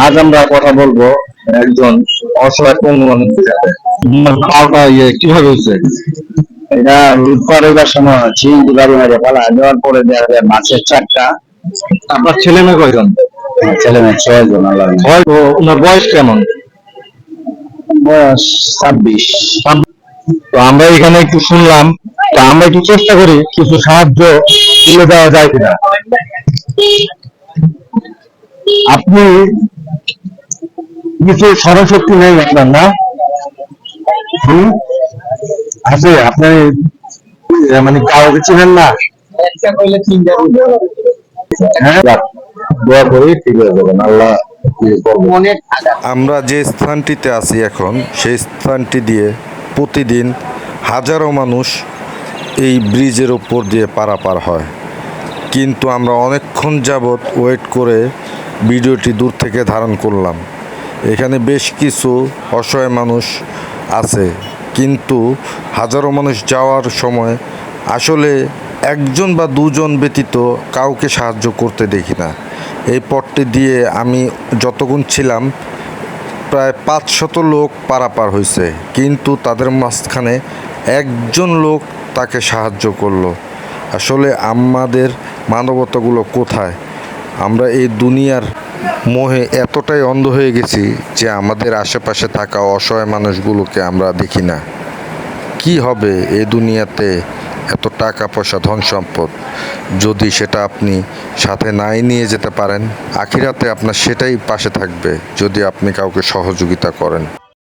আজ আমরা কথা বলবো একজন অসহায় পঙ্গু মানুষের সাথে। পাওটা কিভাবে হয়েছে? এটা লুটপাট হইবার সময় চিংড়ি বাড়ি মারে পালা দেওয়ার পরে দেখা যায় মাছের চারটা। আপনার ছেলে মেয়ে কয়জন? ছেলে মেয়ে 6 জন। আল্লাহ ওনার বয়স কেমন? বয়স 26। তো আমরা এখানে একটু শুনলাম, তা আমরা একটু চেষ্টা করি কিছু সাহায্য তুলে দেওয়া যায় কিনা। আপনি কিছু স্মরণশক্তি নেই আপনার, না? আছে আপনি, মানে কাউকে চিনেন না? হ্যাঁ, দোয়া করি ঠিক হয়ে যাবেন, আল্লাহ। আমরা যে স্থানটিতে আছি এখন, সেই স্থানটি দিয়ে প্রতিদিন হাজারো মানুষ এই ব্রিজের ওপর দিয়ে পারাপার হয়, কিন্তু আমরা অনেকক্ষণ যাবৎ ওয়েট করে ভিডিওটি দূর থেকে ধারণ করলাম। এখানে বেশ কিছু অসহায় মানুষ আছে, কিন্তু হাজারো মানুষ যাওয়ার সময় আসলে একজন বা দুজন ব্যতীত কাউকে সাহায্য করতে দেখি না। এই পথটি দিয়ে আমি যতক্ষণ ছিলাম প্রায় 500 লোক পারাপার হয়েছে, কিন্তু তাদের মাঝখানে একজন লোক তাকে সাহায্য করলো। আসলে আমাদের মানবতাগুলো কোথায়? আমরা এই দুনিয়ার মোহে এতটাই অন্ধ হয়ে গেছি যে আমাদের আশেপাশে থাকা অসহায় মানুষগুলোকে আমরা দেখি না। কি হবে এই দুনিয়াতে এত টাকা পয়সা ধন সম্পদ, যদি সেটা আপনি সাথে নাই নিয়ে যেতে পারেন, আখিরাতে আপনার সেটাই পাশে থাকবে যদি আপনি কাউকে সহযোগিতা করেন।